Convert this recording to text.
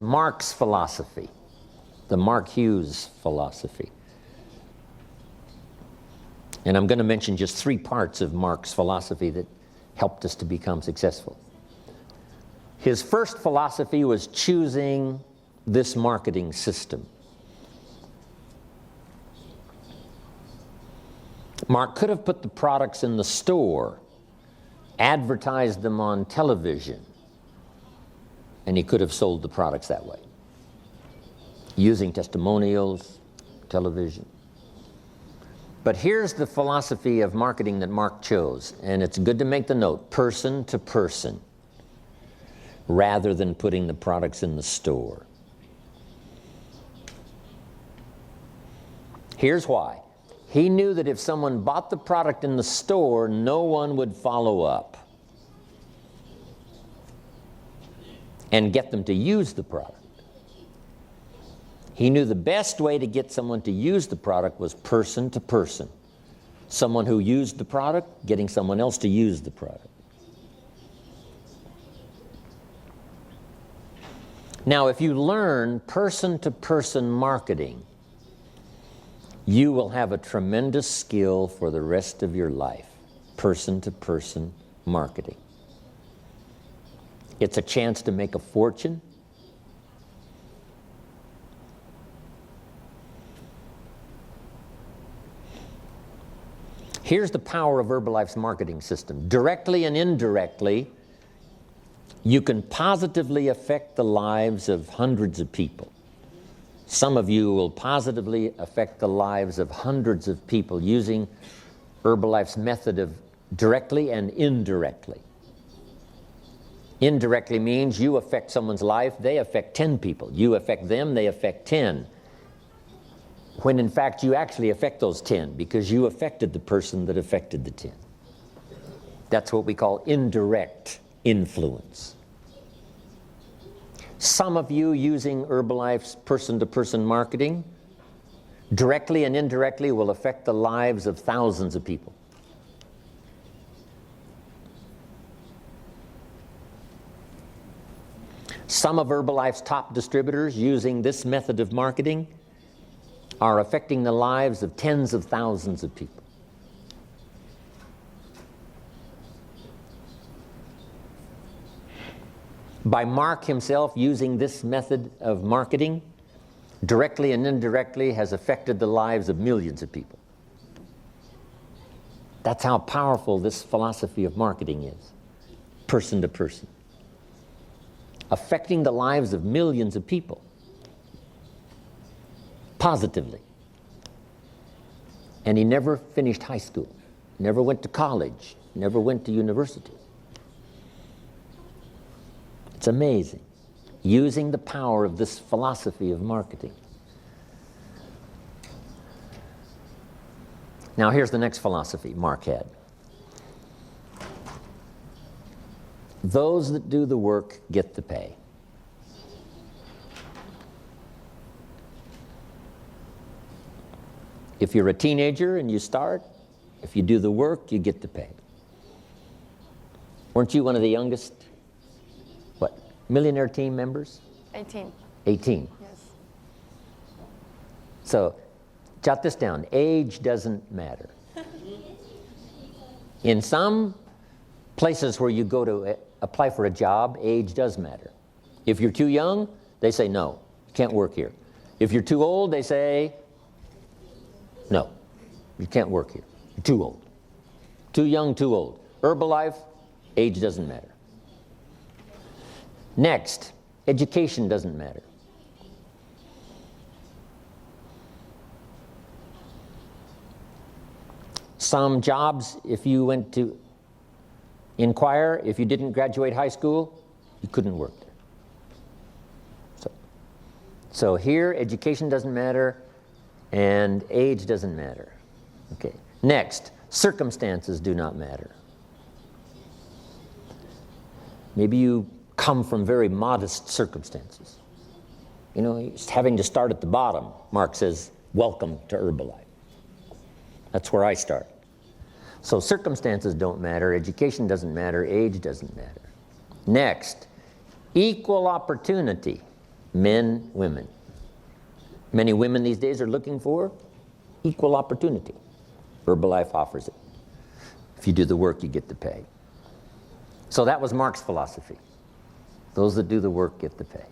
Mark's philosophy, the Mark Hughes philosophy. And I'm going to mention just 3 parts of Mark's philosophy that helped us to become successful. His first philosophy was choosing this marketing system. Mark could have put the products in the store, advertised them on television, and he could have sold the products that way, using testimonials, television. But here's the philosophy of marketing that Mark chose, and it's good to make the note, person to person, rather than putting the products in the store. Here's why. He knew that if someone bought the product in the store, no one would follow up and get them to use the product. He knew the best way to get someone to use the product was person to person. Someone who used the product, getting someone else to use the product. Now, if you learn person-to-person marketing, you will have a tremendous skill for the rest of your life. Person-to-person marketing. It's a chance to make a fortune. Here's the power of Herbalife's marketing system. Directly and indirectly, you can positively affect the lives of hundreds of people. Some of you will positively affect the lives of hundreds of people using Herbalife's method of directly and indirectly. Indirectly means you affect someone's life, they affect 10 people. You affect them, they affect 10. When in fact you actually affect those 10 because you affected the person that affected the 10. That's what we call indirect influence. Some of you using Herbalife's person-to-person marketing directly and indirectly will affect the lives of thousands of people. Some of Herbalife's top distributors using this method of marketing are affecting the lives of tens of thousands of people. By Mark himself using this method of marketing, directly and indirectly has affected the lives of millions of people. That's how powerful this philosophy of marketing is, person to person. Affecting the lives of millions of people, positively. And he never finished high school, never went to college, never went to university. It's amazing, using the power of this philosophy of marketing. Now here's the next philosophy Mark had. Those that do the work get the pay. If you're a teenager and you start, if you do the work, you get the pay. Weren't you one of the youngest, millionaire team members? 18. 18. Yes. So, jot this down. Age doesn't matter. In some places where you go to apply for a job, age does matter. If you're too young, they say no, you can't work here. If you're too old, they say no, you can't work here. You're too old. Too young, too old. Herbalife, age doesn't matter. Next, education doesn't matter. Some jobs, if you went to inquire, if you didn't graduate high school, you couldn't work there. So here, education doesn't matter, and age doesn't matter. Okay. Next, circumstances do not matter. Maybe you come from very modest circumstances. You know, having to start at the bottom. Mark says, welcome to Herbalife. That's where I start. So circumstances don't matter, education doesn't matter, age doesn't matter. Next, equal opportunity. Men, women. Many women these days are looking for equal opportunity. Herbalife offers it. If you do the work, you get the pay. So that was Marx's philosophy. Those that do the work get the pay.